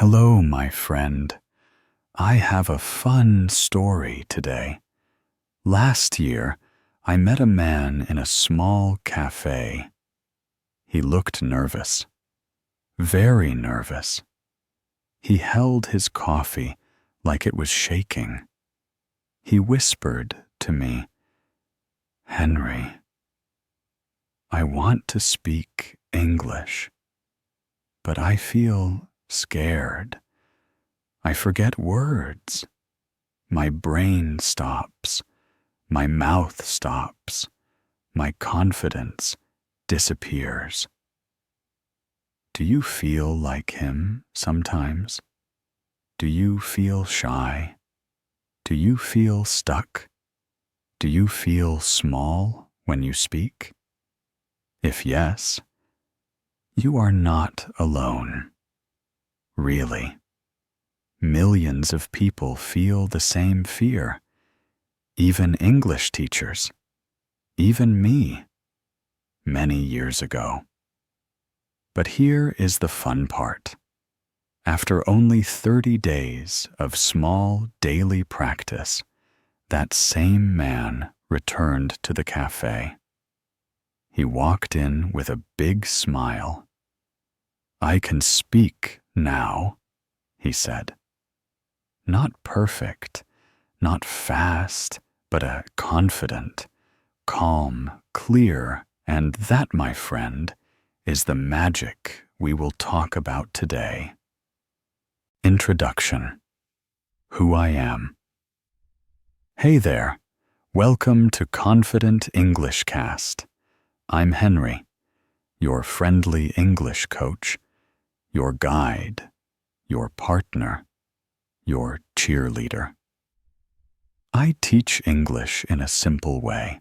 Hello, my friend. I have a fun story today. Last year, I met a man in a small cafe. He looked nervous, very nervous. He held his coffee like it was shaking. He whispered to me, "Henry, I want to speak English, but I feel scared. I forget words. My brain stops. My mouth stops. My confidence disappears." Do you feel like him sometimes? Do you feel shy? Do you feel stuck? Do you feel small when you speak? If yes, you are not alone. Really. Millions of people feel the same fear. Even English teachers. Even me. Many years ago. But here is the fun part. After only 30 days of small daily practice, that same man returned to the cafe. He walked in with a big smile. "I can speak now," he said. Not perfect, not fast, but a confident, calm, clear, and that, my friend, is the magic we will talk about today. Introduction. Who I am. Hey there. Welcome to Confident English Cast. I'm Henry, your friendly English coach, your guide, your partner, your cheerleader. I teach English in a simple way.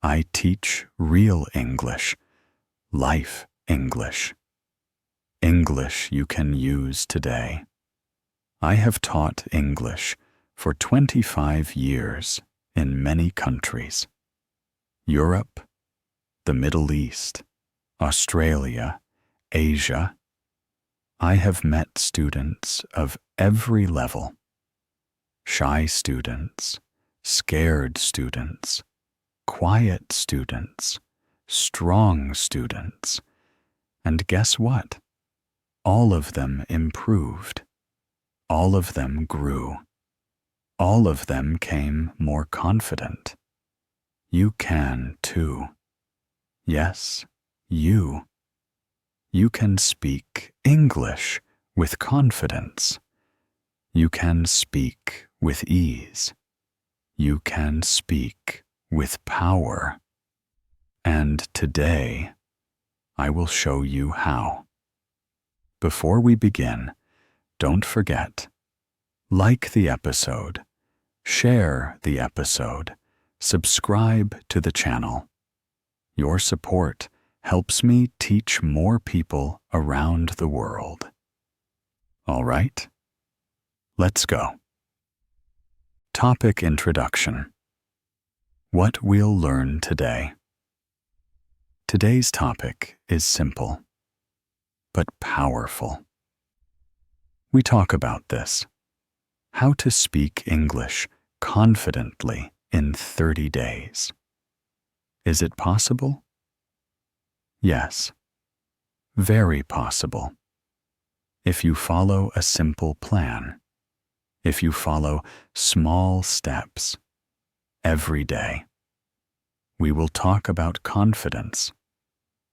I teach real English, life English, English you can use today. I have taught English for 25 years in many countries. Europe, the Middle East, Australia, Asia. I have met students of every level. Shy students, scared students, quiet students, strong students. And guess what? All of them improved. All of them grew. All of them came more confident. You can too. Yes, you. You can speak English with confidence. You can speak with ease. You can speak with power. And today, I will show you how. Before we begin, don't forget, like the episode, share the episode, subscribe to the channel. Your support helps me teach more people around the world. All right? Let's go. Topic introduction. What we'll learn today. Today's topic is simple, but powerful. We talk about this. How to speak English confidently in 30 days. Is it possible? Yes, very possible. If you follow a simple plan, if you follow small steps every day. We will talk about confidence.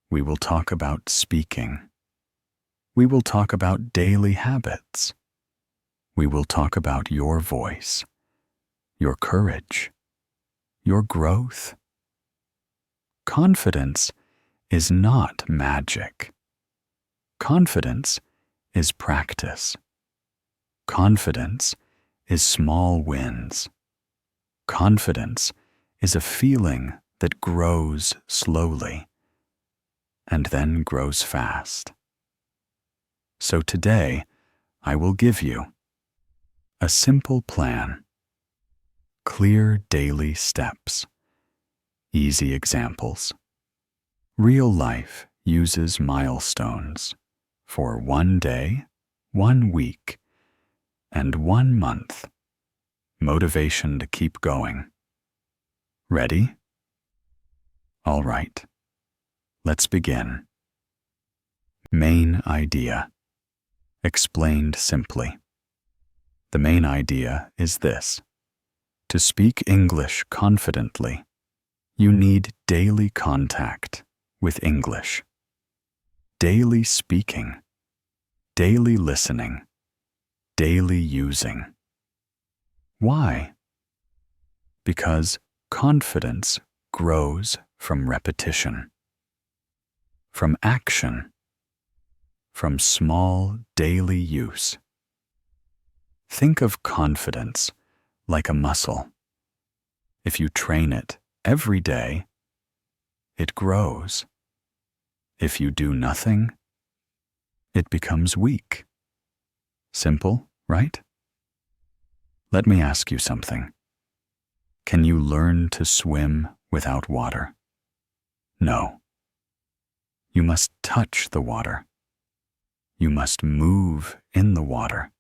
We will talk about speaking. We will talk about daily habits. We will talk about your voice, your courage, your growth. Confidence is not magic. Confidence is practice. Confidence is small wins. Confidence is a feeling that grows slowly and then grows fast. So today, I will give you a simple plan, clear daily steps, easy examples. Real life uses milestones for one day, 1 week, and 1 month. Motivation to keep going. Ready? All right. Let's begin. Main idea. Explained simply. The main idea is this. To speak English confidently, you need daily contact with English. Daily speaking, daily listening, daily using. Why? Because confidence grows from repetition, from action, from small daily use. Think of confidence like a muscle. If you train it every day, it grows. If you do nothing, it becomes weak. Simple, right? Let me ask you something. Can you learn to swim without water? No. You must touch the water. You must move in the water.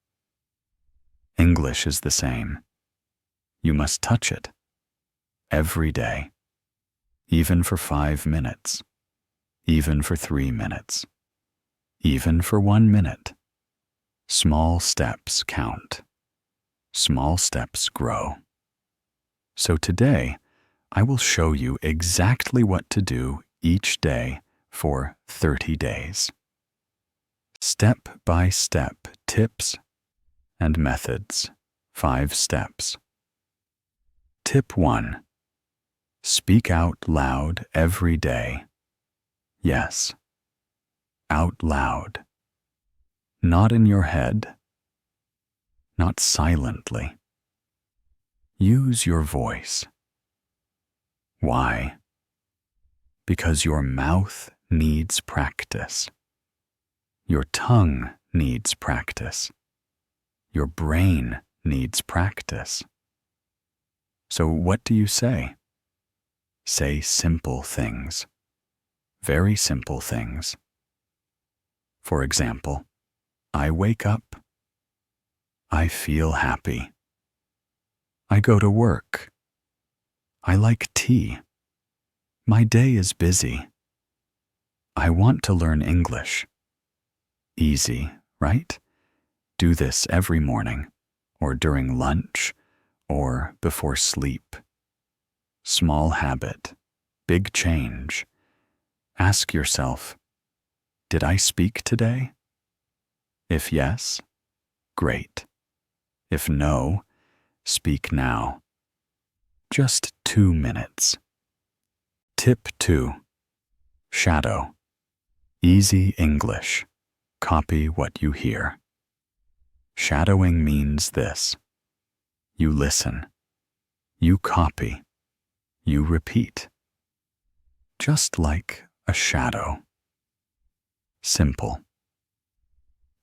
English is the same. You must touch it every day, even for 5 minutes, even for 3 minutes, even for 1 minute. Small steps count. Small steps grow. So today, I will show you exactly what to do each day for 30 days. Step-by-step tips and methods. 5 steps. Tip 1. Speak out loud every day. Yes. Out loud. Not in your head. Not silently. Use your voice. Why? Because your mouth needs practice. Your tongue needs practice. Your brain needs practice. So what do you say? Say simple things. Very simple things. For example, I wake up. I feel happy. I go to work. I like tea. My day is busy. I want to learn English. Easy, right? Do this every morning, or during lunch, or before sleep. Small habit, big change. Ask yourself, did I speak today? If yes, great. If no, speak now. Just 2 minutes. Tip 2. Shadow. Easy English. Copy what you hear. Shadowing means this. You listen. You copy. You repeat. Just like a shadow. Simple.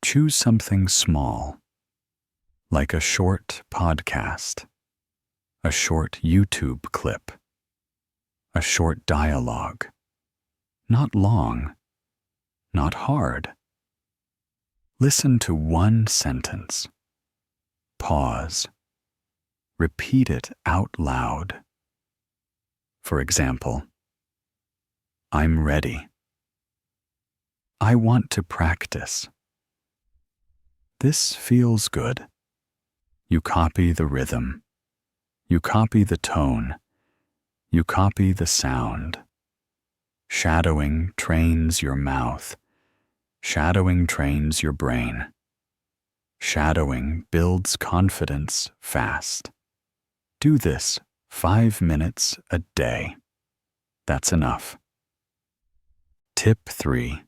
Choose something small, like a short podcast, a short YouTube clip, a short dialogue. Not long, not hard. Listen to 1 sentence. Pause. Repeat it out loud. For example, I'm ready. I want to practice. This feels good. You copy the rhythm. You copy the tone. You copy the sound. Shadowing trains your mouth. Shadowing trains your brain. Shadowing builds confidence fast. Do this 5 minutes a day. That's enough. Tip 3.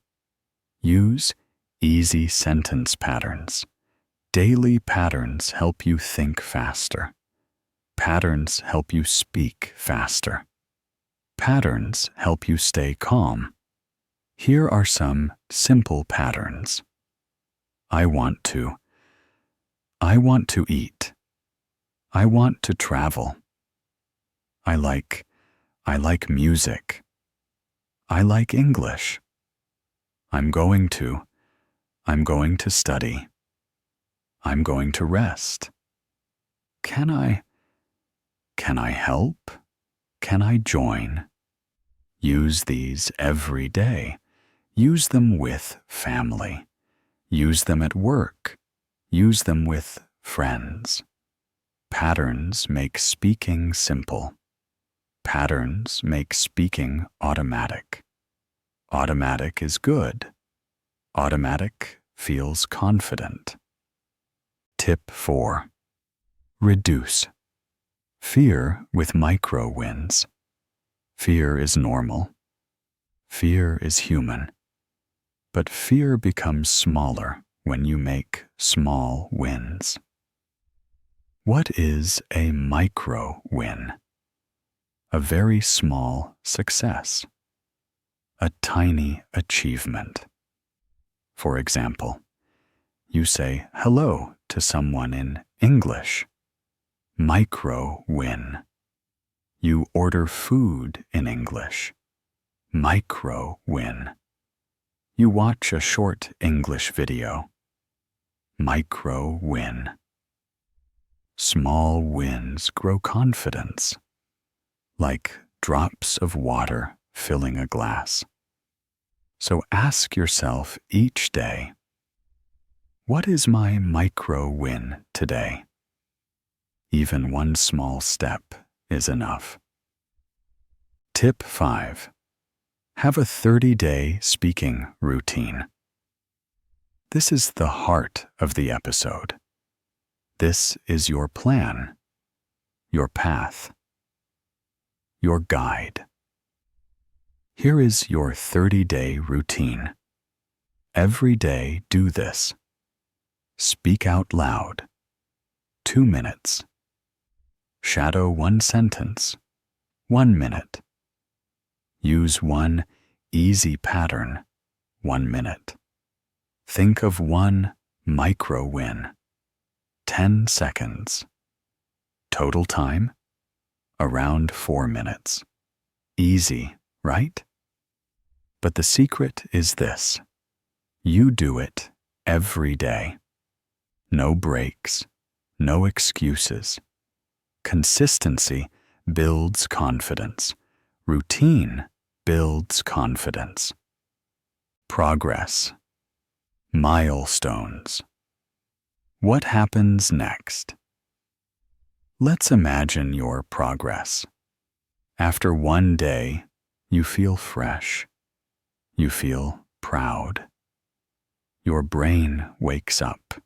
Use easy sentence patterns. Daily patterns help you think faster. Patterns help you speak faster. Patterns help you stay calm. Here are some simple patterns. I want to. I want to eat. I want to travel. I like music. I like English. I'm going to study. I'm going to rest. Can I help? Can I join? Use these every day. Use them with family. Use them at work. Use them with friends. Patterns make speaking simple. Patterns make speaking automatic. Automatic is good. Automatic feels confident. Tip 4. Reduce. Fear with micro wins. Fear is normal. Fear is human. But fear becomes smaller when you make small wins. What is a micro win? A very small success. A tiny achievement. For example, you say hello to someone in English. Micro win. You order food in English. Micro win. You watch a short English video. Micro win. Small wins grow confidence, like drops of water filling a glass. So ask yourself each day, what is my micro win today? Even one small step is enough. Tip 5. Have a 30-day speaking routine. This is the heart of the episode. This is your plan, your path, your guide. Here is your 30-day routine. Every day do this. Speak out loud. 2 minutes. Shadow one sentence. 1 minute. Use one easy pattern. 1 minute. Think of one micro win. 10 seconds. Total time? Around 4 minutes. Easy, right? But the secret is this. You do it every day. No breaks, no excuses. Consistency builds confidence. Routine builds confidence. Progress. Milestones. What happens next? Let's imagine your progress. After 1 day, you feel fresh. You feel proud. Your brain wakes up.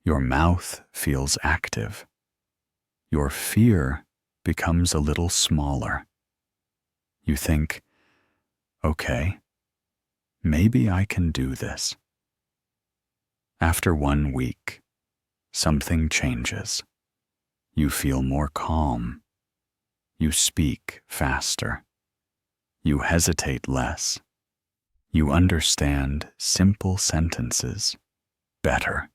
Your mouth feels active. Your fear becomes a little smaller. You think, okay, maybe I can do this. After 1 week, something changes. You feel more calm. You speak faster. You hesitate less. You understand simple sentences better.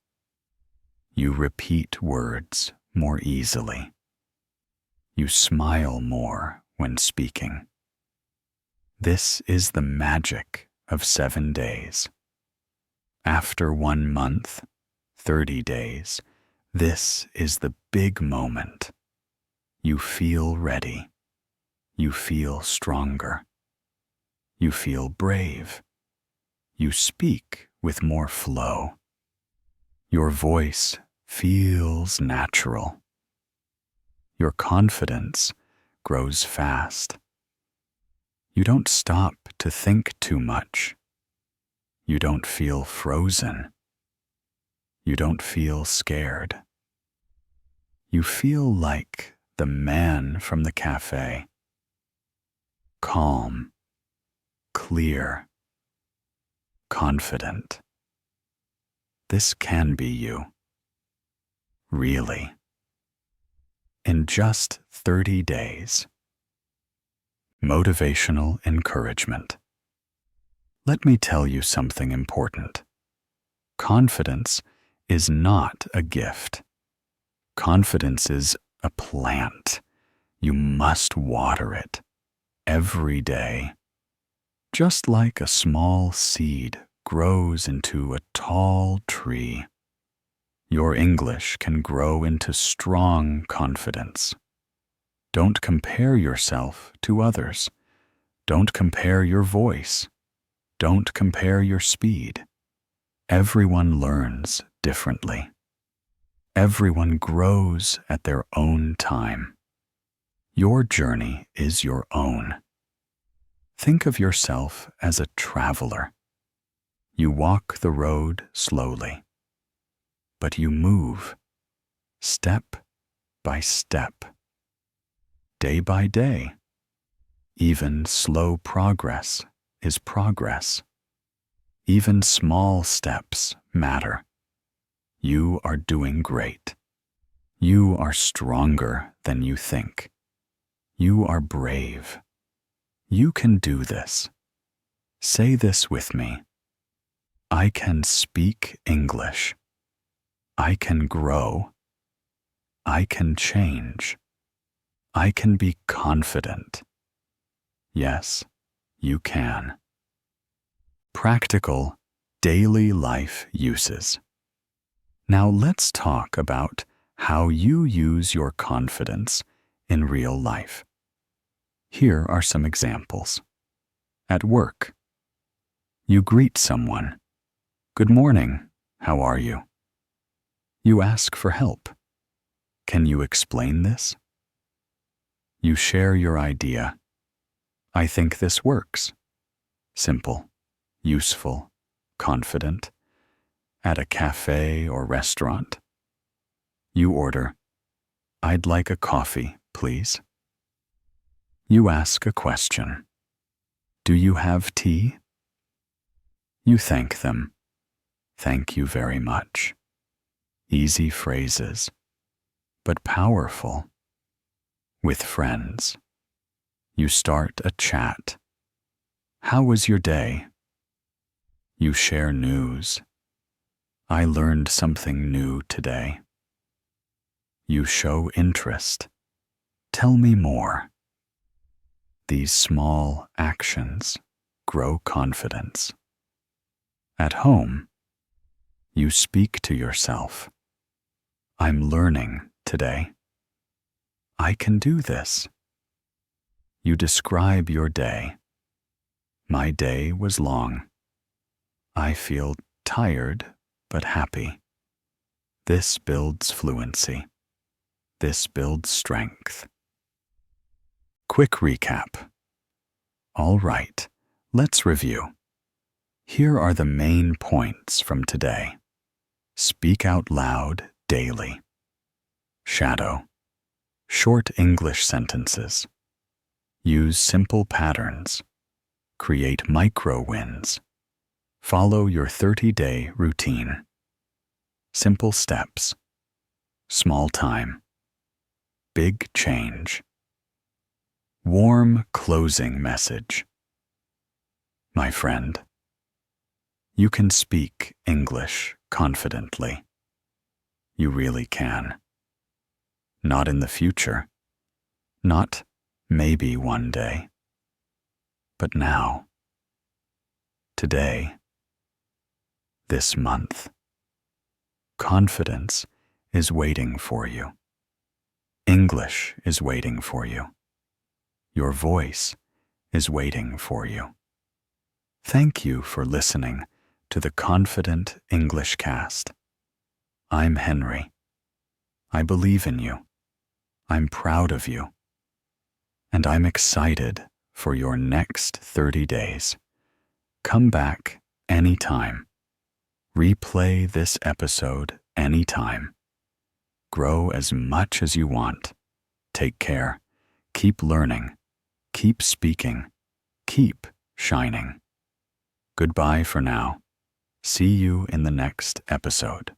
You repeat words more easily. You smile more when speaking. This is the magic of 7 days. After 1 month, 30 days, this is the big moment. You feel ready. You feel stronger. You feel brave. You speak with more flow. Your voice feels natural. Your confidence grows fast. You don't stop to think too much. You don't feel frozen. You don't feel scared. You feel like the man from the cafe. Calm, clear, confident. This can be you. Really. In just 30 days. Motivational encouragement. Let me tell you something important. Confidence is not a gift. Confidence is a plant. You must water it every day. Just like a small seed grows into a tall tree. Your English can grow into strong confidence. Don't compare yourself to others. Don't compare your voice. Don't compare your speed. Everyone learns differently. Everyone grows at their own time. Your journey is your own. Think of yourself as a traveler. You walk the road slowly, but you move step by step, day by day. Even slow progress is progress. Even small steps matter. You are doing great. You are stronger than you think. You are brave. You can do this. Say this with me. I can speak English. I can grow. I can change. I can be confident. Yes, you can. Practical, daily life uses. Now let's talk about how you use your confidence in real life. Here are some examples. At work, you greet someone. Good morning, how are you? You ask for help. Can you explain this? You share your idea. I think this works. Simple, useful, confident. At a cafe or restaurant, you order, I'd like a coffee, please. You ask a question. Do you have tea? You thank them. Thank you very much. Easy phrases, but powerful. With friends, you start a chat. How was your day? You share news. I learned something new today. You show interest. Tell me more. These small actions grow confidence. At home, you speak to yourself. I'm learning today. I can do this. You describe your day. My day was long. I feel tired but happy. This builds fluency. This builds strength. Quick recap. All right, let's review. Here are the main points from today. Speak out loud daily. Shadow. Short English sentences. Use simple patterns. Create micro wins. Follow your 30-day routine. Simple steps. Small time. Big change. Warm closing message. My friend, you can speak English confidently. You really can. Not in the future. Not maybe one day. But now. Today. This month. Confidence is waiting for you. English is waiting for you. Your voice is waiting for you. Thank you for listening to the Confident English Cast. I'm Henry. I believe in you. I'm proud of you. And I'm excited for your next 30 days. Come back anytime. Replay this episode anytime. Grow as much as you want. Take care. Keep learning. Keep speaking. Keep shining. Goodbye for now. See you in the next episode.